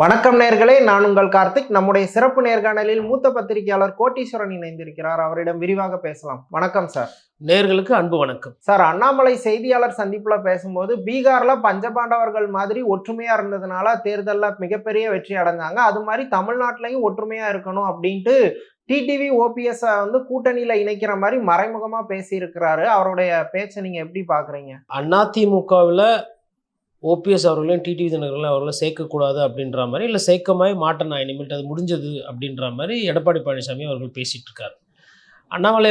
வணக்கம் நேர்களே, நான் உங்கள் கார்த்திக். நம்முடைய சிறப்பு நேர்காணலில் மூத்த பத்திரிகையாளர் கோட்டீஸ்வரன் இணைந்திருக்கிறார். அவரிடம் விரிவாக பேசலாம். வணக்கம் சார். நேர்களுக்கு அன்பு வணக்கம் சார், அண்ணாமலை செய்தியாளர் சந்திப்புல பேசும்போது பீகார்ல பஞ்சபாண்டவர்கள் மாதிரி ஒற்றுமையா இருந்ததுனால தேர்தல்ல மிகப்பெரிய வெற்றி அடைஞ்சாங்க. அது மாதிரி தமிழ்நாட்டிலையும் ஒற்றுமையா இருக்கணும் அப்படின்ட்டு டிடிவி ஓபிஎஸ் கூட்டணியில இணைக்கிற மாதிரி மறைமுகமா பேசியிருக்கிறாரு. அவருடைய பேச்சை நீங்க எப்படி பாக்குறீங்க? அதிமுகவில் ஓபிஎஸ் அவர்களையும் டிடிவி தினகரன் அவர்களை சேர்க்கக்கூடாது அப்படின்ற மாதிரி, இல்லை சேர்க்கமாய் மாட்டேன் நான் இனிமேட்டு அது முடிஞ்சது அப்படின்ற மாதிரி எடப்பாடி பழனிசாமி அவர்கள் பேசிகிட்டு இருக்காரு. அண்ணாமலை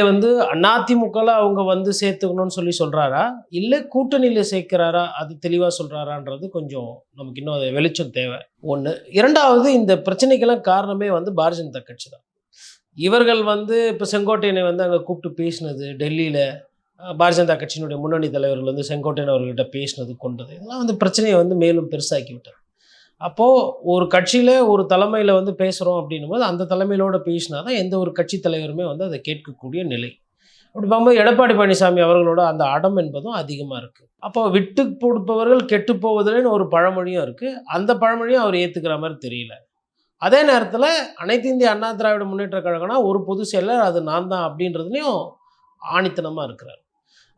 அதிமுகவில் அவங்க சேர்த்துக்கணும்னு சொல்கிறாரா, இல்லை கூட்டணியில் சேர்க்கிறாரா, அது தெளிவாக சொல்கிறாரான்றது கொஞ்சம் நமக்கு இன்னும் அது வெளிச்சம் தேவை. ஒன்று. இரண்டாவது, இந்த பிரச்சனைக்கெல்லாம் காரணமே பாரதிய ஜனதா கட்சி தான். இவர்கள் இப்போ செங்கோட்டையனை அங்கே கூப்பிட்டு பேசினது, டெல்லியில் பாரதிய ஜனதா கட்சியினுடைய முன்னணி தலைவர்கள் செங்கோட்டையன் அவர்கிட்ட பேசினது, கொண்டது, இதெல்லாம் பிரச்சனையை மேலும் பெருசாக்கி விட்டார். அப்போது ஒரு கட்சியில் ஒரு தலைமையில் பேசுகிறோம் அப்படின்னும் போது அந்த தலைமையிலோடு பேசினா தான் எந்த ஒரு கட்சி தலைவருமே அதை கேட்கக்கூடிய நிலை. அப்படி பார்க்கும்போது எடப்பாடி பழனிசாமி அவர்களோட அந்த அடம் என்பதும் அதிகமாக இருக்குது. அப்போ விட்டு கொடுப்பவர்கள் கெட்டு போவதில்லைன்னு ஒரு பழமொழியும் இருக்குது. அந்த பழமொழியும் அவர் ஏற்றுக்கிற மாதிரி தெரியல. அதே நேரத்தில் அனைத்து இந்திய அண்ணா திராவிட முன்னேற்ற கழகம்னா ஒரு பொதுச் செயலர் அது நான் தான் அப்படின்றதுலையும் ஆணித்தனமாக இருக்கிறார்.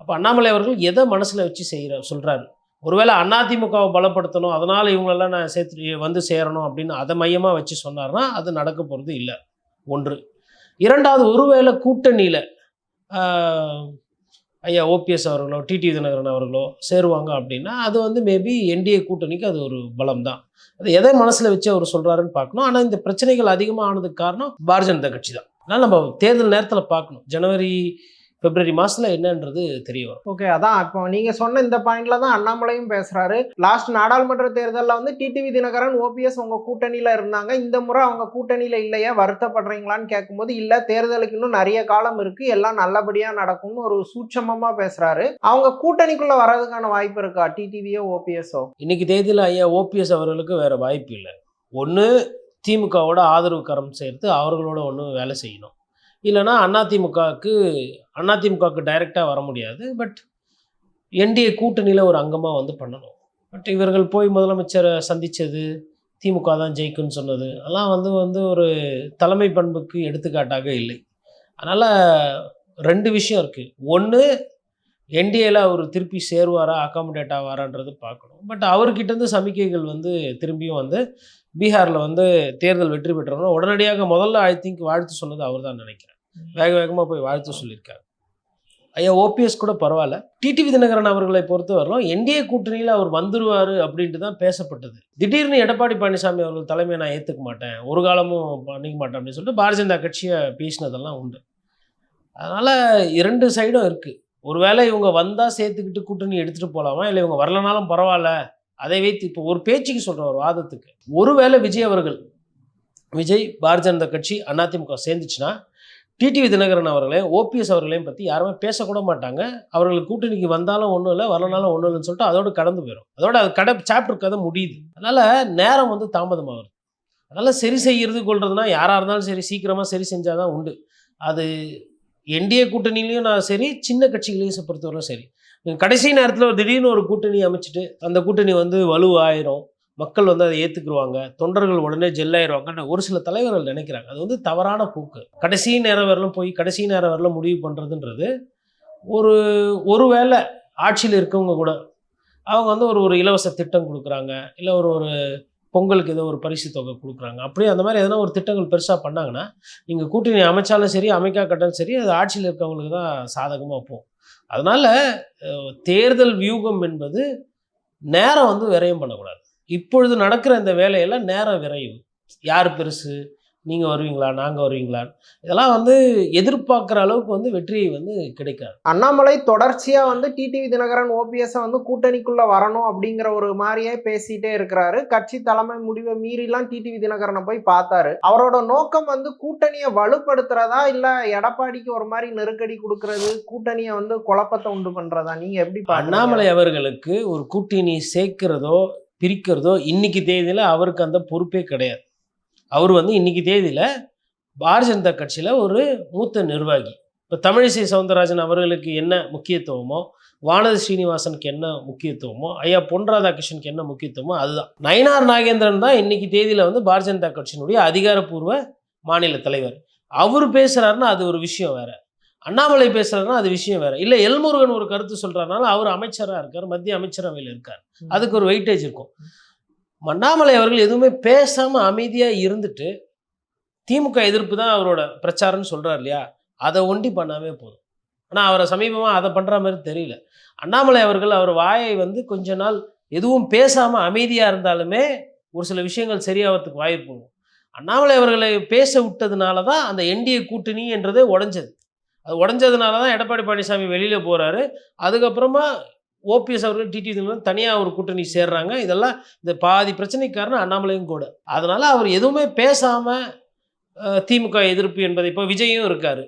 அப்போ அண்ணாமலை அவர்கள் எதை மனசில் வச்சு சொல்கிறாரு? ஒருவேளை அதிமுகவை பலப்படுத்தணும், அதனால் இவங்களெல்லாம் நான் சேர்த்து சேரணும் அப்படின்னு அதை மையமாக வச்சு சொன்னார்னா அது நடக்க போகிறது இல்லை. ஒன்று. இரண்டாவது, ஒருவேளை கூட்டணியில் ஐயா ஓபிஎஸ் அவர்களோ டிடிவி தினகரன் அவர்களோ சேருவாங்க அப்படின்னா அது மேபி என்டிஏ கூட்டணிக்கு அது ஒரு பலம் தான். அது எதை மனசில் வச்சு அவர் சொல்கிறாருன்னு பார்க்கணும். ஆனால் இந்த பிரச்சனைகள் அதிகமாக ஆனதுக்கு காரணம் பாரதிய ஜனதா கட்சி தான். அதனால் நம்ம தேர்தல் நேரத்தில் பார்க்கணும். ஜனவரி பிப்ரவரி மாதத்தில் என்னன்றது தெரிய வரும். ஓகே, அதான் இப்போ நீங்கள் சொன்ன இந்த பாயிண்ட்ல தான் அண்ணாமலையும் பேசுகிறாரு. லாஸ்ட் நாடாளுமன்ற தேர்தலில் டிடிவி தினகரன் ஓபிஎஸ் உங்கள் கூட்டணியில் இருந்தாங்க, இந்த முறை அவங்க கூட்டணியில் இல்லையா, வருத்தப்படுறீங்களான்னு கேட்கும்போது இல்லை, தேர்தலுக்கு இன்னும் நிறைய காலம் இருக்குது, எல்லாம் நல்லபடியாக நடக்கும்னு ஒரு சூட்சமமாக பேசுகிறாரு. அவங்க கூட்டணிக்குள்ளே வர்றதுக்கான வாய்ப்பு இருக்கா, டிடிவியோ ஓபிஎஸ்ஓ? இன்னைக்கு தேதியில் ஐயா ஓபிஎஸ் அவர்களுக்கு வேறு வாய்ப்பு இல்லை. ஒன்று, திமுகவோட ஆதரவு கரம் சேர்த்து அவர்களோட ஒன்று வேலை செய்யணும். இல்லைனா அதிமுகவுக்கு டைரெக்டாக வர முடியாது. பட் என்டிஏ கூட்டணியில் ஒரு அங்கமாக பண்ணணும். பட் இவர்கள் போய் முதலமைச்சரை சந்தித்தது, திமுக தான் ஜெயிக்குன்னு சொன்னது, அதெல்லாம் ஒரு தலைமை பண்புக்கு எடுத்துக்காட்டாக இல்லை. அதனால் ரெண்டு விஷயம் இருக்குது. ஒன்று, என்டிஏல அவர் திருப்பி சேருவாரா, அகாமடேட் ஆவாரான்றது பார்க்கணும். பட் அவர்கிட்டேருந்து சமிக்கைகள் திரும்பியும் பீகாரில் தேர்தல் வெற்றி பெற்றவங்க உடனடியாக முதல்ல ஐ திங்க் வாழ்த்து சொன்னது அவர் தான் நினைக்கிறேன். வேக வேகமாக போய் வாழ்த்து சொல்லியிருக்காரு. ஐயா ஓபிஎஸ் கூட பரவாயில்ல. டிடிவி தினகரன் அவர்களை பொறுத்தவரையிலும் என்டிஏ கூட்டணியில் அவர் வந்துடுவார் அப்படின்ட்டு தான் பேசப்பட்டது. திடீர்னு எடப்பாடி பழனிசாமி அவர்கள் தலைமையை நான் ஏற்றுக்க மாட்டேன், ஒரு காலமும் பண்ணிக்க மாட்டேன் அப்படின்னு சொல்லிட்டு பாரதிய ஜனதா கட்சியை பேசினதெல்லாம் உண்டு. அதனால் இரண்டு சைடும் இருக்குது. ஒருவேளை இவங்க வந்தால் சேர்த்துக்கிட்டு கூட்டணி எடுத்துகிட்டு போகலாமா, இல்லை இவங்க வரலனாலும் பரவாயில்ல அதை வைத்து இப்போ ஒரு பேச்சுக்கு சொல்கிற ஒரு வாதத்துக்கு, ஒருவேளை விஜய் பாரதிய ஜனதா கட்சி அதிமுக சேர்ந்துச்சுன்னா டிடிவி தினகரன் அவர்களையும் ஓபிஎஸ் அவர்களையும் பற்றி யாருமே பேசக்கூட மாட்டாங்க. அவர்களுக்கு கூட்டணிக்கு வந்தாலும் ஒன்றும் இல்லை, வரலனாலும் ஒன்றும் இல்லைன்னு சொல்லிட்டு அதோடு கடந்து போயிடும். அதோட அது சாப்டர் கதை முடியுது. அதனால் நேரம் தாமதமாகுது. அதனால் சரி செய்கிறது கொள்றதுனா யாராக இருந்தாலும் சரி, சீக்கிரமாக சரி செஞ்சால் தான் உண்டு. அது என்டிஏ கூட்டணிலையும் நான் சரி, சின்ன கட்சிகளையும் பொறுத்தவரையும் சரி, கடைசி நேரத்தில் திடீர்னு ஒரு கூட்டணி அமைச்சிட்டு அந்த கூட்டணி வலுவாயிரும், மக்கள் அதை ஏற்றுக்குருவாங்க, தொண்டர்கள் உடனே ஜெல்லாயிருவாங்கன்னு ஒரு சில தலைவர்கள் நினைக்கிறாங்க. அது தவறான போக்கு. கடைசி நேரம் வரலும் முடிவு பண்ணுறதுன்றது ஒரு வேளை ஆட்சியில் இருக்கவங்க கூட அவங்க ஒரு இலவச திட்டம் கொடுக்குறாங்க, இல்லை ஒரு பொங்கலுக்கு ஏதோ ஒரு பரிசு தொகை கொடுக்குறாங்க, அப்படியே அந்த மாதிரி எதனா ஒரு திட்டங்கள் பெருசாக பண்ணாங்கன்னா நீங்கள் கூட்டணி அமைச்சாலும் சரி, அமைக்காட்டாலும் சரி, அது ஆட்சியில் இருக்கவங்களுக்கு தான் சாதகமாக போகும். அதனால் தேர்தல் வியூகம் என்பது நேரம் விரயம் பண்ணக்கூடாது. இப்பொழுது நடக்கிற இந்த வேலையெல்லாம் நேரம் விரைவு. யார் பெருசு, நீங்கள் வருவீங்களா, நாங்கள் வருவீங்களா, இதெல்லாம் எதிர்பார்க்குற அளவுக்கு வெற்றியை கிடைக்காது. அண்ணாமலை தொடர்ச்சியாக டிடிவி தினகரன் ஓபிஎஸ் கூட்டணிக்குள்ளே வரணும் அப்படிங்கிற ஒரு மாதிரியே பேசிகிட்டே இருக்கிறாரு. கட்சி தலைமை முடிவை மீறிலாம் டிடிவி தினகரனை போய் பார்த்தாரு. அவரோட நோக்கம் கூட்டணியை வலுப்படுத்துறதா, இல்லை எடப்பாடிக்கு ஒரு மாதிரி நெருக்கடி கொடுக்கறது, கூட்டணியை குழப்பத்தை உண்டு பண்ணுறதா? நீங்கள் எப்படி? அண்ணாமலை அவர்களுக்கு ஒரு கூட்டணி சேர்க்கிறதோ பிரிக்கிறதோ இன்னைக்கு தேதியில் அவருக்கு அந்த பொறுப்பே கிடையாது. அவர் இன்னைக்கு தேதியில் பாரதிய ஜனதா கட்சியில் ஒரு மூத்த நிர்வாகி. இப்போ தமிழிசை சவுந்தரராஜன் அவர்களுக்கு என்ன முக்கியத்துவமோ, வானதி ஸ்ரீனிவாசனுக்கு என்ன முக்கியத்துவமோ, ஐயா பொன் ராதாகிருஷ்ணனுக்கு என்ன முக்கியத்துவமோ அதுதான். நயினார் நாகேந்திரன் தான் இன்னைக்கு தேதியில் வந்து பாரதிய ஜனதா கட்சியினுடைய அதிகாரப்பூர்வ மாநில தலைவர். அவர் பேசுகிறாருன்னா அது ஒரு விஷயம் வேறு, அண்ணாமலை பேசுகிறாருன்னா அது விஷயம் வேறு. இல்லை எல்முருகன் ஒரு கருத்து சொல்கிறாருனால அவர் அமைச்சராக இருக்கார், மத்திய அமைச்சரவையில் இருக்கார், அதுக்கு ஒரு வெயிட்டேஜ் இருக்கும். அண்ணாமலை அவர்கள் எதுவுமே பேசாமல் அமைதியாக இருந்துட்டு திமுக எதிர்ப்பு தான் அவரோட பிரச்சாரம்னு சொல்கிறார் இல்லையா, அதை ஒண்டி பண்ணாமே போதும். ஆனால் அவரை சமீபமாக அதை பண்ணுற மாதிரி தெரியல. அண்ணாமலை அவர்கள் அவர் வாயை வந்து கொஞ்ச நாள் எதுவும் பேசாமல் அமைதியாக இருந்தாலுமே ஒரு சில விஷயங்கள் சரியாகிறதுக்கு வாய்ப்பு இருக்கும். அண்ணாமலை அவர்களை பேச விட்டதுனால தான் அந்த என்டிஏ கூட்டணி என்றதே உடஞ்சது. அது உடஞ்சதுனால தான் எடப்பாடி பழனிசாமி வெளியில் போகிறாரு. அதுக்கப்புறமா ஓபிஎஸ் அவர்கள் டிடிவி தனியாக ஒரு கூட்டணி சேர்றாங்க. இதெல்லாம் இந்த பாதி பிரச்சனைக்கு காரணம் அண்ணாமலையும் கூட. அதனால் அவர் எதுவுமே பேசாமல் திமுக எதிர்ப்பு என்பதை, இப்போ விஜயும் இருக்கார்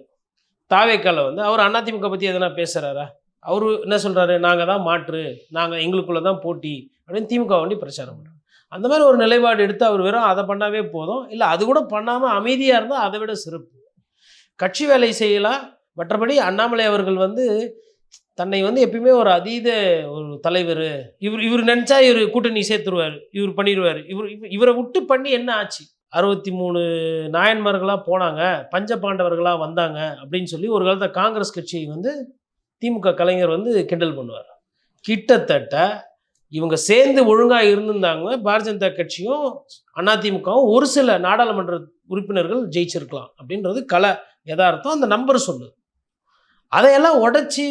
தாவேக்கால வந்து, அவர் அதிமுக பற்றி எதனா பேசுகிறாரா? அவர் என்ன சொல்கிறாரு, நாங்கள் தான் மாற்று, நாங்கள் எங்களுக்குள்ளே தான் போட்டி அப்படின்னு திமுக வண்டி பிரச்சாரம் பண்ணுறாங்க. அந்த மாதிரி ஒரு நிலைப்பாடு எடுத்து அவர் வெறும் அதை பண்ணாவே போதும். இல்லை அது கூட பண்ணாமல் அமைதியாக இருந்தால் அதை விட சிறப்பு. கட்சி வேலை செய்யலாம். மற்றபடி அண்ணாமலை அவர்கள் வந்து தன்னை வந்து எப்பயுமே ஒரு அதீத ஒரு தலைவர், இவர் நினச்சா இவர் கூட்டணி சேர்த்துருவார், இவர் பண்ணிடுவார், இவரை விட்டு பண்ணி என்ன ஆச்சு? 63 நாயன்மார்களாக போனாங்க, பஞ்ச பாண்டவர்களாக வந்தாங்க அப்படின்னு சொல்லி ஒரு காலத்தில் காங்கிரஸ் கட்சியை வந்து திமுக கலைஞர் வந்து கிண்டல் பண்ணுவார். கிட்டத்தட்ட இவங்க சேர்ந்து ஒழுங்காக இருந்திருந்தாங்க, பாரதிய ஜனதா கட்சியும் அதிமுகவும் ஒரு சில நாடாளுமன்ற உறுப்பினர்கள் ஜெயிச்சிருக்கலாம் அப்படின்றது யதார்த்தம். அந்த நம்பர் சொல்லுது. அதையெல்லாம் உடச்சி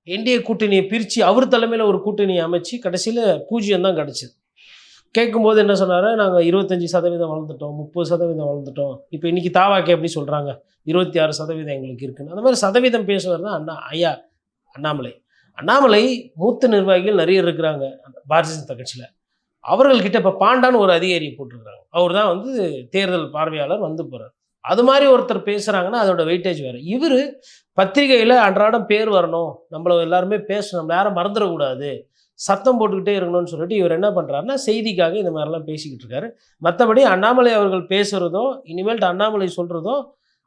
என்டிஏ கூட்டணியை பிரித்து அவர் தலைமையில் ஒரு கூட்டணியை அமைச்சு கடைசியில் 0 தான் கிடச்சிது. கேட்கும்போது என்ன சொன்னார், நாங்கள் 25% வளர்ந்துட்டோம், 30% வளர்ந்துட்டோம். இப்போ இன்றைக்கி தாவாக்கே எப்படி சொல்கிறாங்க, 26% எங்களுக்கு இருக்குன்னு. அந்த மாதிரி சதவீதம் பேசுவார் தான் ஐயா அண்ணாமலை. மூத்த நிர்வாகிகள் நிறைய இருக்கிறாங்க பாரதிய ஜனதா கட்சியில். அவர்கள்கிட்ட இப்போ பாண்டான்னு ஒரு அதிகாரியை போட்டிருக்கிறாங்க. அவர் தான் வந்து தேர்தல் பார்வையாளர் வந்து போகிறார். அது மாதிரி ஒருத்தர் பேசுகிறாங்கன்னா அதோட வெயிட்டேஜ் வேறு. இவர் பத்திரிகையில் அன்றாடம் பேர் வரணும், நம்மள எல்லாருமே பேசணும், நம்ம யாரும் மறந்துடக்கூடாது, சத்தம் போட்டுக்கிட்டே இருக்கணும்னு சொல்லிட்டு இவர் என்ன பண்ணுறாருன்னா செய்திக்காக இந்த மாதிரிலாம் பேசிக்கிட்டு இருக்காரு. மற்றபடி அண்ணாமலை அவர்கள் பேசுகிறதோ இனிமேல்ட்டு அண்ணாமலை சொல்கிறதோ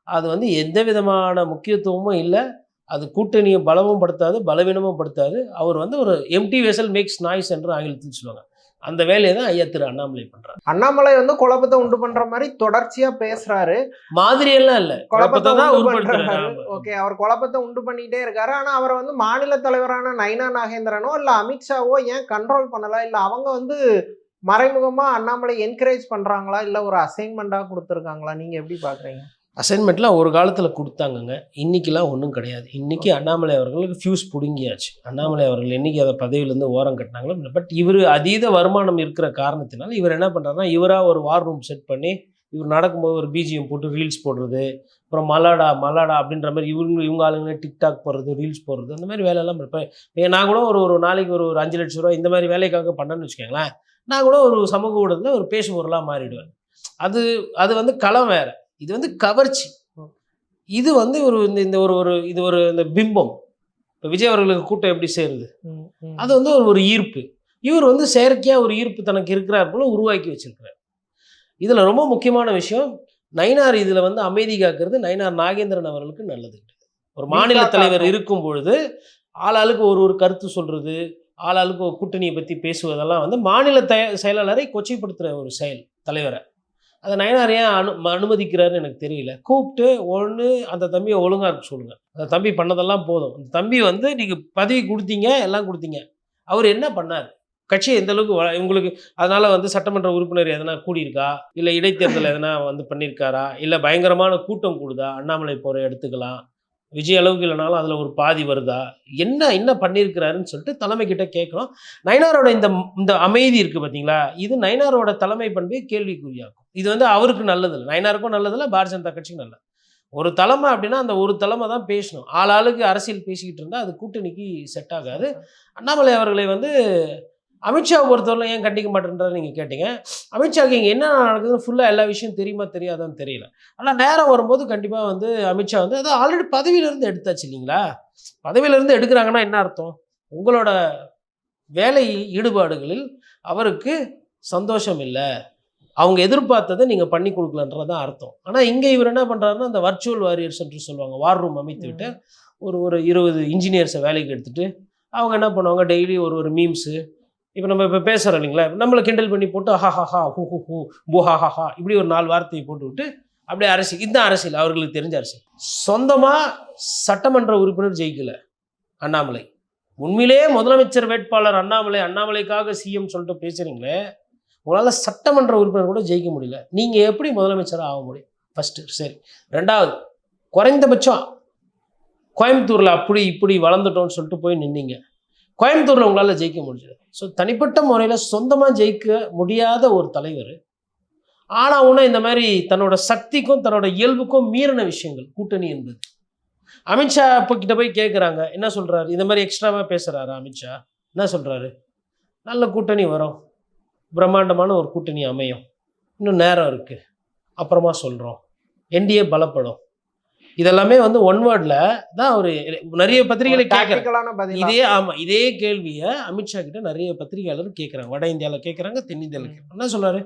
அது வந்து எந்த விதமான முக்கியத்துவமும் இல்லை. அது கூட்டணியை பலமும் படுத்தாது, பலவீனமும் படுத்தாது. அவர் வந்து ஒரு எம்டி வெசல் மேக்ஸ் நாய்ஸ் என்று ஆங்கிலத்தில் சொல்லுவாங்க. அந்த வேலையை தான் ஐயா திரு அண்ணாமலை பண்றாரு. அண்ணாமலை வந்து குழப்பத்தை உண்டு பண்ற மாதிரி தொடர்ச்சியா பேசுறாரு. மாதிரியெல்லாம் இல்ல, குழப்பத்தை தான் உண்டு பண்றாரு. ஓகே, அவர் குழப்பத்தை உண்டு பண்ணிட்டே இருக்காரு. ஆனா அவரை வந்து மாநில தலைவரான நயினார் நாகேந்திரனோ இல்ல அமித்ஷாவோ ஏன் கண்ட்ரோல் பண்ணல? இல்ல அவங்க வந்து மறைமுகமா அண்ணாமலை என்கரேஜ் பண்றாங்களா, இல்ல ஒரு அசைன்மெண்டா கொடுத்துருக்காங்களா? நீங்க எப்படி பாக்குறீங்க? அசைன்மெண்ட்லாம் ஒரு காலத்தில் கொடுத்தாங்கங்க, இன்றைக்கெலாம் ஒன்றும் கிடையாது. இன்றைக்கி அண்ணாமலை அவர்களுக்கு ஃபியூஸ் பிடுங்கியாச்சு. அண்ணாமலை அவர்கள் என்றைக்கு அதை பதவியிலேருந்து ஓரம் கட்டினாங்களோ, பட் இவர் அதீத வருமானம் இருக்கிற காரணத்தினால இவர் என்ன பண்ணுறாருன்னா, இவராக ஒரு வார் ரூம் செட் பண்ணி இவர் நடக்கும்போது ஒரு பிஜிஎம் போட்டு ரீல்ஸ் போடுறது, அப்புறம் மலாடா அப்படின்ற மாதிரி இவங்க ஆளுங்க டிக்டாக் போடுறது, ரீல்ஸ் போடுறது, அந்த மாதிரி வேலையெல்லாம் இருப்பேன். நான் கூட ஒரு நாளைக்கு ஒரு 5 லட்ச ரூபா இந்த மாதிரி வேலைக்காக பண்ணேன்னு வச்சுக்கோங்களேன், நான் கூட ஒரு சமூக ஊடகத்தில் ஒரு பேசு பொருளாக மாறிடுவேன். அது வந்து களம் வேறு, இது வந்து கவர்ச்சி. இது வந்து இந்த பிம்பம். இப்போ விஜய் அவர்களுக்கு கூட்டம் எப்படி சேருது, அது வந்து ஒரு ஈர்ப்பு. இவர் வந்து செயற்கையாக ஒரு ஈர்ப்பு தனக்கு இருக்கிறார் போல உருவாக்கி வச்சிருக்கிறார். இதில் ரொம்ப முக்கியமான விஷயம், நயினார் இதில் வந்து அமைதி காக்கிறது நயினார் நாகேந்திரன் அவர்களுக்கு நல்லது. ஒரு மாநில தலைவர் இருக்கும் பொழுது ஆளாளுக்கு ஒரு கருத்து சொல்றது, ஆளாளுக்கு ஒரு கூட்டணியை பற்றி பேசுவதெல்லாம் வந்து மாநில செயலாளரை கொச்சைப்படுத்துகிற ஒரு செயல் தலைவரை. அதை நயினார் ஏன் அனுமதிக்கிறாருன்னு எனக்கு தெரியல. கூப்பிட்டு ஒன்று அந்த தம்பியை ஒழுங்காக இருக்க சொல்லுங்கள், அந்த தம்பி பண்ணதெல்லாம் போதும், அந்த தம்பி வந்து நீங்கள் பதவி கொடுத்தீங்க, எல்லாம் கொடுத்தீங்க, அவர் என்ன பண்ணார், கட்சி எந்த அளவுக்கு உங்களுக்கு அதனால் வந்து சட்டமன்ற உறுப்பினர் எதனா கூடியிருக்கா, இல்லை இடைத்தேர்தல் எதனா வந்து பண்ணியிருக்காரா, இல்லை பயங்கரமான கூட்டம் கூடுதா, அண்ணாமலை போகிற எடுத்துக்கலாம், விஜய் அளவுக்கு இல்லைனாலும் அதில் ஒரு பாதி வருதா, என்ன பண்ணியிருக்கிறாருன்னு சொல்லிட்டு தலைமை கிட்ட கேட்கணும். நயினாரோட இந்த அமைதி இருக்குது பார்த்தீங்களா, இது நயினாரோட தலைமை பண்பை கேள்விக்குறியாக்கும். இது வந்து அவருக்கு நல்லதில்லை, நயினாருக்கும் நல்லதில்லை, பாரதிய ஜனதா கட்சிக்கும் நல்லது. ஒரு தலைமை அப்படின்னா அந்த ஒரு தலைமை தான் பேசணும். ஆளாளுக்கு அரசியல் பேசிக்கிட்டு இருந்தால் அது கூட்டணிக்கு செட் ஆகாது. அண்ணாமலை அவர்களை வந்து அமித்ஷாவை பொறுத்தவரை ஏன் கண்டிக்க மாட்டேன்றாரு நீங்கள் கேட்டீங்க. அமித்ஷாவுக்கு இங்கே என்ன நடக்குதுன்னு ஃபுல்லாக எல்லா விஷயம் தெரியுமா தெரியாதான்னு தெரியல. ஆனால் நேரம் வரும்போது கண்டிப்பாக வந்து அமித்ஷா வந்து அது ஆல்ரெடி பதவியிலேருந்து எடுத்தாச்சு இல்லைங்களா. பதவியிலேருந்து எடுக்கிறாங்கன்னா என்ன அர்த்தம், உங்களோட வேலை ஈடுபாடுகளில் அவருக்கு சந்தோஷம் இல்லை, அவங்க எதிர்பார்த்ததை நீங்கள் பண்ணி கொடுக்கலன்றதான் அர்த்தம். ஆனால் இங்கே இவர் என்ன பண்ணுறாருன்னா, அந்த வர்ச்சுவல் வாரியர்ஸ் என்று சொல்லுவாங்க, வார் ரூம் அமைத்து விட்டு ஒரு 20 இன்ஜினியர்ஸை வேலைக்கு எடுத்துகிட்டு அவங்க என்ன பண்ணுவாங்க, டெய்லி ஒரு மீம்ஸு, இப்போ நம்ம இப்போ பேசுகிறோம் இல்லைங்களா, நம்மளை கிண்டல் பண்ணி போட்டு ஹஹா ஹூ ஹூ ஹூ பூ ஹஹா இப்படி ஒரு 4 வார்த்தையை போட்டு விட்டு அப்படியே அரசியல். இதுதான் அரசியல், அவர்களுக்கு தெரிஞ்ச அரசியல். சொந்தமாக சட்டமன்ற உறுப்பினர் ஜெயிக்கலை அண்ணாமலை. உண்மையிலேயே முதலமைச்சர் வேட்பாளர் அண்ணாமலைக்காக சிஎம் சொல்லிட்டு பேசுகிறீங்களே, உங்களால் சட்டமன்ற உறுப்பினர் கூட ஜெயிக்க முடியல. நீங்கள் எப்படி முதலமைச்சராக ஆக முடியும்? ஃபஸ்ட்டு. சரி, ரெண்டாவது, குறைந்தபட்சம் கோயம்புத்தூரில் அப்படி இப்படி வளர்ந்துட்டோன்னு சொல்லிட்டு போய் நின்னீங்க. கோயம்புத்தூரில் உங்களால் ஜெயிக்க முடிஞ்சது. ஸோ தனிப்பட்ட முறையில் சொந்தமாக ஜெயிக்க முடியாத ஒரு தலைவர், ஆனால் ஒன்று இந்த மாதிரி தன்னோட சக்திக்கும் தன்னோட இயல்புக்கும் மீறின விஷயங்கள் கூட்டணி என்பது. அமித்ஷா இப்போ கிட்ட போய் கேட்குறாங்க, என்ன சொல்கிறாரு? இந்த மாதிரி எக்ஸ்ட்ராவாக பேசுகிறாரு அமித்ஷா. என்ன சொல்கிறாரு? நல்ல கூட்டணி வரும், பிரம்மாண்டமான ஒரு கூட்டணி அமையும், இன்னும் நேரம் இருக்குது, அப்புறமா சொல்கிறோம், என்டிஏ பலப்படும். இதெல்லாமே வந்து ஒன் வேர்டில் தான் அவர் நிறைய பத்திரிகைகளை கேட்குறாங்க. இதே கேள்வியை அமித்ஷா கிட்ட நிறைய பத்திரிகையாளர் கேட்குறாங்க. வட இந்தியாவில் கேட்குறாங்க, தென் இந்தியாவில் கேட்குறாங்க. என்ன சொல்கிறாரு?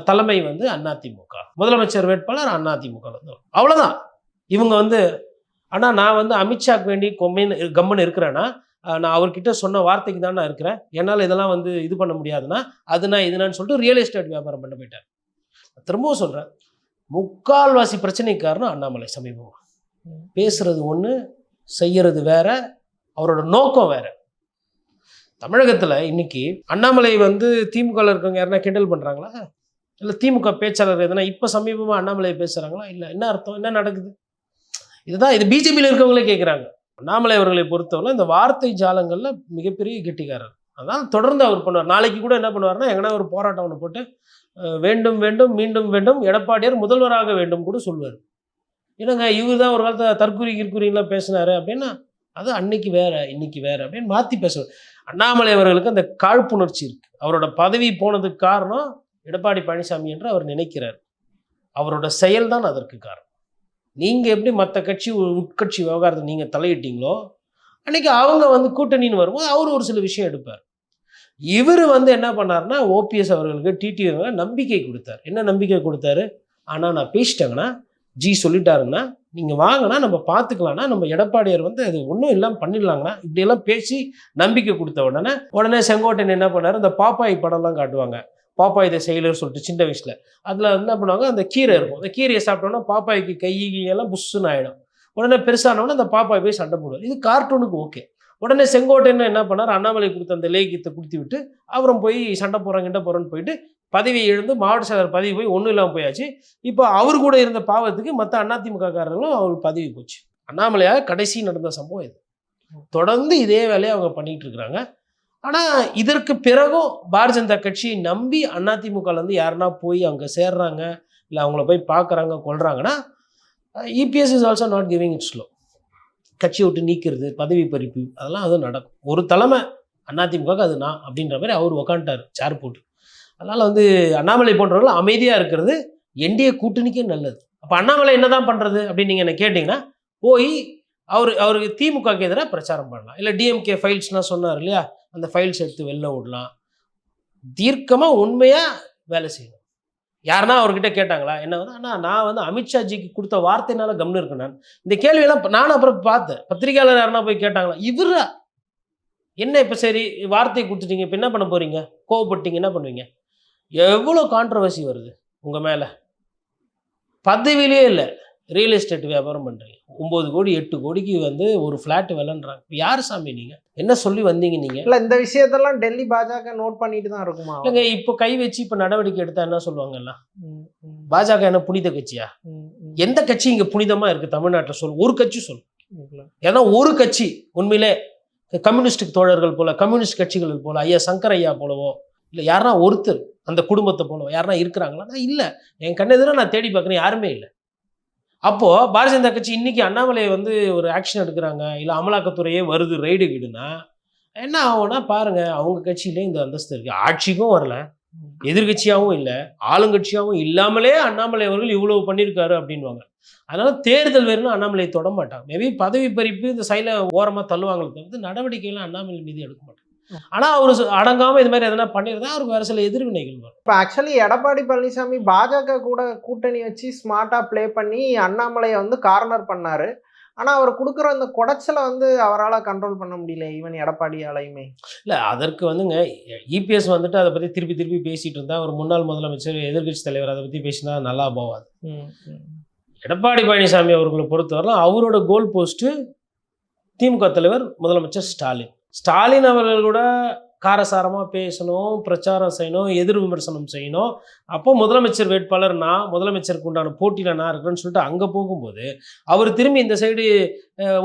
தலைமை வந்து அதிமுக, முதலமைச்சர் வேட்பாளர் அதிமுக. அவ்வளோதான். இவங்க வந்து ஆனால் நான் வந்து அமித்ஷாக்கு வேண்டி கம்முன்னு இருக்கிறேன்னா, நான் அவர்கிட்ட சொன்ன வார்த்தைக்கு தான் நான் இருக்கிறேன், என்னால் இதெல்லாம் வந்து இது பண்ண முடியாதுன்னா அதுனா இதுனான்னு சொல்லிட்டு ரியல் எஸ்டேட் வியாபாரம் பண்ண போயிட்டார். திரும்பவும் சொல்கிறேன், முக்கால்வாசி பிரச்சனைக்கு காரணம் அண்ணாமலை. சமீபமாக பேசுறது ஒன்று, செய்யறது வேற, அவரோட நோக்கம் வேற. தமிழகத்தில் இன்னைக்கு அண்ணாமலை வந்து திமுகவில் இருக்கவங்க யாருன்னா கிண்டல் பண்ணுறாங்களா? இல்லை திமுக பேச்சாளர் எதுனா இப்போ சமீபமாக அண்ணாமலை பேசுகிறாங்களா? இல்லை. என்ன அர்த்தம்? என்ன நடக்குது? இதுதான் இது பிஜேபியில் இருக்கவங்களே கேட்குறாங்க. அண்ணாமலை அவர்களை பொறுத்தவரை இந்த வார்த்தை ஜாலங்களில் மிகப்பெரிய கெட்டிக்காரர். அதனால் தொடர்ந்து அவர் பண்ணுவார். நாளைக்கு கூட என்ன பண்ணுவார்னா, எங்கன்னா ஒரு போராட்டம் ஒன்று போட்டு வேண்டும் வேண்டும் மீண்டும் வேண்டும் எடப்பாடியார் முதல்வராக வேண்டும் கூட சொல்லுவார். என்னங்க இவர் தான் ஒரு காலத்தில் தற்குறிலாம் பேசினாரு அப்படின்னா, அது அன்னைக்கு வேற இன்னைக்கு வேற அப்படின்னு மாற்றி பேசுவார். அண்ணாமலை அவர்களுக்கு அந்த காழ்ப்புணர்ச்சி இருக்கு. அவரோட பதவி போனதுக்கு காரணம் எடப்பாடி பழனிசாமி என்று அவர் நினைக்கிறார். அவரோட செயல் தான் அதற்கு காரணம். நீங்கள் எப்படி மற்ற கட்சி உட்கட்சி விவகாரத்தை நீங்கள் தலையிட்டீங்களோ, அன்றைக்கி அவங்க வந்து கூட்டணின்னு வரும்போது அவர் ஒரு சில விஷயம் எடுப்பார். இவர் வந்து என்ன பண்ணார்னா, ஓபிஎஸ் அவர்களுக்கு டிடிவி நம்பிக்கை கொடுத்தார். என்ன நம்பிக்கை கொடுத்தாரு? ஆனால் நான் பேசிட்டேங்கன்னா, ஜி சொல்லிட்டாருங்கன்னா, நீங்கள் வாங்கினா நம்ம பார்த்துக்கலாம்னா, நம்ம எடப்பாடியார் வந்து அது ஒன்றும் இல்லாமல் பண்ணிடலாங்கன்னா, இப்படியெல்லாம் பேசி நம்பிக்கை கொடுத்த உடனே செங்கோட்டையன் என்ன பண்ணார்? இந்த பாப்பாய் படம்லாம் காட்டுவாங்க, பாப்பாய் த செயலர் சொல்லிட்டு சின்ன வயசில். அதில் என்ன பண்ணுவாங்க, அந்த கீரை இருக்கும், அந்த கீரையை சாப்பிட்டோன்னா பாப்பாய்க்கு கையெல்லாம் புஷ்ஷுன்னு ஆகிடும். உடனே பெருசானோடனே அந்த பாப்பாய் போய் சண்டை போடுவார். இது கார்ட்டூனுக்கு ஓகே. உடனே செங்கோட்டையன் என்ன பண்ணார்? அண்ணாமலை கொடுத்த அந்த லேகியத்தை கொடுத்து விட்டு அவரும் போய் சண்டை போகிறோன்னு போயிட்டு பதவியை எழுந்து மாவட்ட செயலர் பதவி போய் ஒன்றும் இல்லாமல் போயாச்சு. இப்போ அவர் கூட இருந்த பாவத்துக்கு மற்ற அதிமுக காரர்களும் அவர் பதவி போச்சு. அண்ணாமலையாக கடைசி நடந்த சம்பவம் இது. தொடர்ந்து இதே வேலையை அவங்க பண்ணிகிட்டு இருக்கிறாங்க. ஆனால் இதற்கு பிறகும் பாரதிய ஜனதா கட்சியை நம்பி அதிமுகலேருந்து யாருன்னா போய் அங்கே சேர்றாங்க, இல்லை அவங்கள போய் பார்க்குறாங்க, கொள்றாங்கன்னா, EPS is also not giving it slow. கட்சியை விட்டு நீக்கிறது, பதவி பறிப்பு, அதெல்லாம் அதுவும் நடக்கும். ஒரு தலைமை அதிமுக அது நான் அப்படின்ற மாதிரி அவர் உக்காண்டார் சேர் போட்டு. அதனால் வந்து அண்ணாமலை போன்றவர்கள் அமைதியாக இருக்கிறது என்டிஏ கூட்டணிக்கே நல்லது. அப்போ அண்ணாமலை என்ன தான் பண்ணுறது அப்படின்னு நீங்கள் என்ன கேட்டிங்கன்னா, போய் அவருக்கு திமுகக்கு எதிராக பிரச்சாரம் பண்ணலாம். இல்லை டிஎம்கே ஃபைல்ஸ்லாம் சொன்னார் இல்லையா, அந்த ஃபைல்ஸ் எடுத்து வெளில விடலாம். தீர்க்கமாக உண்மையாக வேலை செய்யணும். யாருன்னா அவர்கிட்ட கேட்டாங்களா என்ன வந்து, அண்ணா நான் வந்து அமித்ஷாஜிக்கு கொடுத்த வார்த்தைனால கம்னு இருக்கேன். நான் இந்த கேள்வியெல்லாம் நானும் அப்புறம் பார்த்தேன். பத்திரிகையாளர் யாருன்னா போய் கேட்டாங்களா, இவரா என்ன இப்போ சரி வார்த்தையை கொடுத்துட்டீங்க, இப்போ என்ன பண்ண போகிறீங்க, கோவப்பட்டீங்க, என்ன பண்ணுவீங்க? எவ்வளோ கான்ட்ரவர்சி வருது உங்கள் மேலே. பதவியிலே இல்லை, ரியல் எஸ்டேட் வியாபாரம் பண்ணுறீங்க, 9 கோடி 8 கோடிக்கு வந்து ஒரு ஃப்ளாட் விலைன்றாங்க. யார் சாமி நீங்கள்? என்ன சொல்லி வந்தீங்க நீங்கள்? இல்லை இந்த விஷயத்தெல்லாம் டெல்லி பாஜக நோட் பண்ணிட்டு தான் இருக்குமா? இல்லைங்க, இப்போ கை வச்சு இப்போ நடவடிக்கை எடுத்தால் என்ன சொல்லுவாங்கல்ல, பாஜக என்ன புனித கட்சியா? எந்த கட்சி இங்கே புனிதமாக இருக்குது தமிழ்நாட்டில்? சொல், ஒரு கட்சி சொல். ஏன்னா ஒரு கட்சி உண்மையிலே கம்யூனிஸ்ட் தோழர்கள் போல, கம்யூனிஸ்ட் கட்சிகள் போல, ஐயா சங்கர் ஐயா போலவோ, இல்லை யாருன்னா ஒருத்தர் அந்த குடும்பத்தை போலவோ யாருன்னா இருக்கிறாங்களா? இல்லை, என் கண்ணெதிராக நான் தேடி பார்க்குறேன், யாருமே இல்லை. அப்போது பாரதிய ஜனதா கட்சி இன்றைக்கி அண்ணாமலை வந்து ஒரு ஆக்ஷன் எடுக்கிறாங்க, இல்லை அமலாக்கத்துறையே வருது ரைடு கிடுனா என்ன ஆகும்னா பாருங்கள், அவங்க கட்சியிலே இந்த அந்தஸ்து இருக்குது. ஆட்சிக்கும் வரல, எதிர்கட்சியாகவும் இல்லை, ஆளுங்கட்சியாகவும் இல்லாமலே அண்ணாமலை அவர்கள் இவ்வளவு பண்ணியிருக்காரு அப்படின்வாங்க. அதனால் தேர்தல் வேறுனா அண்ணாமலை தொட மாட்டாங்க. மேபி பதவி பறிப்பு இந்த சைடில் ஓரமாக தள்ளுவாங்களே தவிர்த்து நடவடிக்கைலாம் அண்ணாமலை மீது எடுக்க மாட்டாங்க. ஆனால் அவர் அடங்காமல் இது மாதிரி எதனா பண்ணியிருந்தா அவருக்கு வேறு சில எதிர்வினைகள் வரும். இப்போ ஆக்சுவலி எடப்பாடி பழனிசாமி பாஜக கூட கூட்டணி வச்சு ஸ்மார்ட்டாக ப்ளே பண்ணி அண்ணாமலையை வந்து கார்னர் பண்ணாரு. ஆனால் அவர் கொடுக்குற அந்த குடைச்சலை வந்து அவரால் கண்ட்ரோல் பண்ண முடியல, ஈவன் எடப்பாடியாலையுமே. இல்லை அதற்கு வந்துங்க இபிஎஸ் வந்துட்டு அதை பற்றி திருப்பி திருப்பி பேசிகிட்டு இருந்தா ஒரு முன்னாள் முதலமைச்சர் எதிர்க்கட்சி தலைவர் அதை பற்றி பேசினா நல்லா போகாது. எடப்பாடி பழனிசாமி அவர்களை பொறுத்தவரைலாம் அவரோட கோல் போஸ்ட்டு திமுக தலைவர் முதலமைச்சர் ஸ்டாலின் அவர்கள் கூட காரசாரமாக பேசணும், பிரச்சாரம் செய்யணும், எதிர் விமர்சனம் செய்யணும். அப்போ முதலமைச்சர் வேட்பாளர் நான், முதலமைச்சருக்கு உண்டான போட்டியில் நான் இருக்கிறேன்னு சொல்லிட்டு அங்கே போகும்போது அவர் திரும்பி இந்த சைடு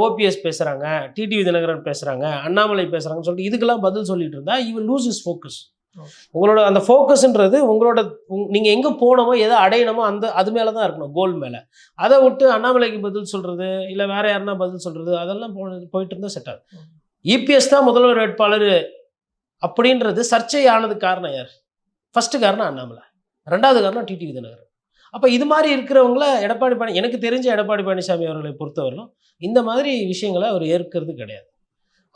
ஓபிஎஸ் பேசுகிறாங்க, டிடிவி தினகரன் பேசுகிறாங்க, அண்ணாமலை பேசுகிறாங்கன்னு சொல்லிட்டு இதுக்கெல்லாம் பதில் சொல்லிட்டு இருந்தால் you will lose is focus. உங்களோட அந்த ஃபோக்கஸ்ன்றது உங்களோட நீங்கள் எங்கே போனோமோ எதை அடையணுமோ அது மேலே தான் இருக்கணும், கோல் மேலே. அதை விட்டு அண்ணாமலைக்கு பதில் சொல்கிறது இல்லை வேறு யாருன்னா பதில் சொல்கிறது அதெல்லாம் போயிட்டு இருந்தால் செட் ஆகும். இபிஎஸ் தான் முதல்வர் வேட்பாளர் அப்படின்றது சர்ச்சையானது காரணம் யார்? ஃபஸ்ட்டு காரணம் அண்ணாமலை, ரெண்டாவது காரணம் டிடிவி தினகரன். அப்போ இது மாதிரி இருக்கிறவங்கள எனக்கு தெரிஞ்ச எடப்பாடி பழனிசாமி அவர்களை பொறுத்தவரையிலும் இந்த மாதிரி விஷயங்களை அவர் ஏற்கிறது கிடையாது.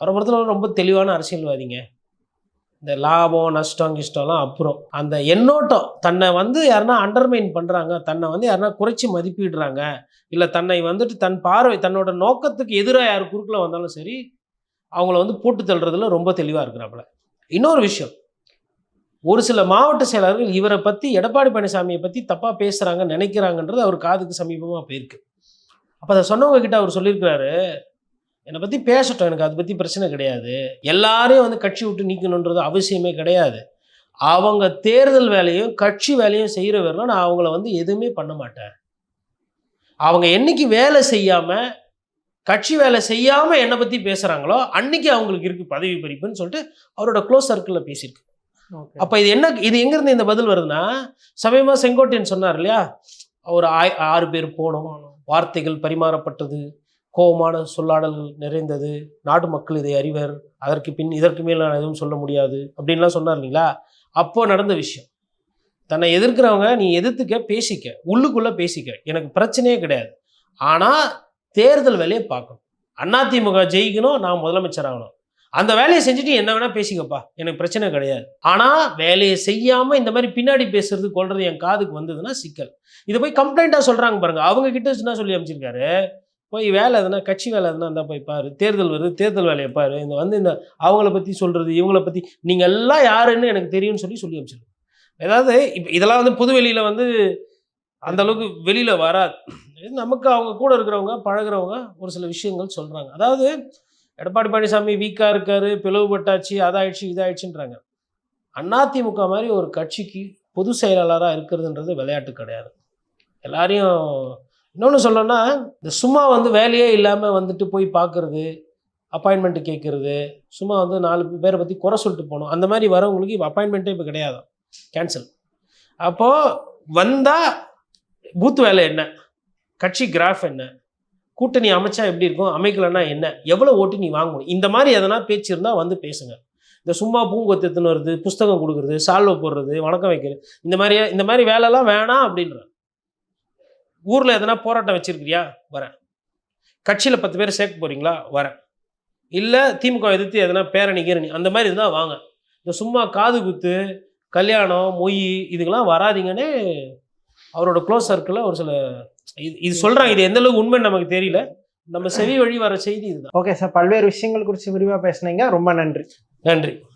அவரை பொறுத்தவரை ரொம்ப தெளிவான அரசியல்வாதிங்க. இந்த லாபம் நஷ்டம் கிஷ்டம்லாம் அப்புறம் அந்த எண்ணோட்டம் தன்னை வந்து யாருன்னா அண்டர்மைன் பண்ணுறாங்க, தன்னை வந்து யாருன்னா குறைச்சி மதிப்பிடுறாங்க, இல்லை தன்னை வந்துட்டு தன் பார்வை தன்னோட நோக்கத்துக்கு எதிராக யார் குறுக்கில் வந்தாலும் சரி அவங்கள வந்து போட்டு தள்ளுறதுல ரொம்ப தெளிவாக இருக்கிறாப்புல. இன்னொரு விஷயம், ஒரு சில மாவட்ட செயலாளர்கள் இவரை பற்றி எடப்பாடி பழனிசாமியை பற்றி தப்பாக பேசுகிறாங்கன்னு நினைக்கிறாங்கன்றது அவர் காதுக்கு சமீபமாக போயிருக்கு. அப்போ அதை சொன்னவங்க கிட்ட அவர் சொல்லியிருக்கிறாரு, என்னை பற்றி பேசட்டும், எனக்கு அதை பற்றி பிரச்சனை கிடையாது, எல்லாரையும் வந்து கட்சி விட்டு நீக்கணுன்றது அவசியமே கிடையாது, அவங்க தேர்தல் வேலையும் கட்சி வேலையும் செய்கிற வரலாம் நான் அவங்கள வந்து எதுவுமே பண்ண மாட்டேன், அவங்க என்னைக்கு வேலை செய்யாமல் கட்சி வேலை செய்யாமல் என்னை பற்றி பேசுகிறாங்களோ அன்னைக்கு அவங்களுக்கு இருக்குது பதவி பறிப்புன்னு சொல்லிட்டு அவரோட க்ளோஸ் சர்க்கிளில் பேசியிருக்கு. அப்போ இது எங்கேருந்து இந்த பதில் வருதுன்னா, சமயமாக செங்கோட்டையன் சொன்னார் இல்லையா, ஒரு 6 பேர் போனோம், வார்த்தைகள் பரிமாறப்பட்டது, கோபமான சொல்லாடல்கள் நிறைந்தது, நாட்டு மக்கள் இதை அறிவர், இதற்கு மேல் நான் எதுவும் சொல்ல முடியாது அப்படின்லாம் சொன்னார் இல்லைங்களா. அப்போ நடந்த விஷயம். தன்னை எதிர்க்கிறவங்க நீ எதிர்த்துக்க, பேசிக்க, உள்ளுக்குள்ளே பேசிக்க, எனக்கு பிரச்சனையே கிடையாது, ஆனால் தேர்தல் வேலையை பார்க்கணும், அதிமுக ஜெயிக்கணும், நான் முதலமைச்சர் ஆகணும், அந்த வேலையை செஞ்சுட்டு என்ன வேணால் பேசிக்கப்பா, எனக்கு பிரச்சனை கிடையாது. ஆனால் வேலையை செய்யாமல் இந்த மாதிரி பின்னாடி பேசுறது கொள்வது என் காதுக்கு வந்ததுன்னா சிக்கல். இதை போய் கம்ப்ளைண்ட்டாக சொல்கிறாங்க பாருங்கள், அவங்க கிட்ட என்ன சொல்லி அமைச்சிருக்காரு, போய் வேலை எதுனா கட்சி வேலை எதுனா இருந்தால் போய் பாரு, தேர்தல் வருது தேர்தல் வேலையை பாரு, இந்த அவங்கள பற்றி சொல்கிறது இவங்கள பற்றி நீங்கள் எல்லாம் யாருன்னு எனக்கு தெரியும்னு சொல்லி அமைச்சிருக்கு. ஏதாவது இப்போ இதெல்லாம் வந்து புதுவெளியில் வந்து அந்தளவுக்கு வெளியில் வராது. நமக்கு அவங்க கூட இருக்கிறவங்க பழகிறவங்க ஒரு சில விஷயங்கள் சொல்கிறாங்க. அதாவது எடப்பாடி பழனிசாமி வீக்காக இருக்கார், பிளவுபட்டாச்சு, அதாயிடுச்சு இதாயிடுச்சுன்றாங்க. அதிமுக மாதிரி ஒரு கட்சிக்கு பொது செயலாளராக இருக்கிறதுன்றது விளையாட்டு கிடையாது. எல்லாரையும் இன்னொன்று சொல்லணும்னா, இந்த சும்மா வந்து வேலையே இல்லாமல் வந்துட்டு போய் பார்க்குறது, அப்பாயின்மெண்ட்டு கேட்குறது, சும்மா வந்து 4 பேரை பற்றி குறை சொல்லிட்டு போகணும், அந்த மாதிரி வரவங்களுக்கு இப்போ அப்பாயின்மெண்ட்டே இப்போ கிடையாது, கேன்சல். அப்போது வந்தால் பூத் வேலை என்ன, கட்சி கிராஃப் என்ன, கூட்டணி அமைச்சா எப்படி இருக்கும், அமைக்கலைன்னா என்ன, எவ்வளோ ஓட்டு நீ வாங்கணும், இந்த மாதிரி எதனா பேச்சு இருந்தால் வந்து பேசுங்க. இந்த சும்மா பூங்கொத்து எடுத்துன்னு வருது, புஸ்தகம் கொடுக்குறது, சால்வை போடுறது, வணக்கம் வைக்கிறது, இந்த மாதிரி வேலைலாம் வேணாம் அப்படின்ற. ஊரில் எதனா போராட்டம் வச்சுருக்கிறியா, வரேன். கட்சியில் 10 பேர் சேர்க்க போகிறீங்களா, வரேன். இல்லை திமுக எதிர்த்து எதனா பேரணி கீரணி அந்த மாதிரி இருந்தால் வாங்க. இந்த சும்மா காது குத்து, கல்யாணம், மொய் இதுக்கெல்லாம் வராதிங்கன்னு அவரோட க்ளோஸ் சர்க்கிளில் ஒரு சில இது சொல்கிறாங்க. இது எந்த அளவுக்கு உண்மைன்னு நமக்கு தெரியல, நம்ம செவி வழி வர செய்தி இதுதான். ஓகே சார், பல்வேறு விஷயங்கள் குறித்து விரிவாக பேசுனீங்க, ரொம்ப நன்றி. நன்றி.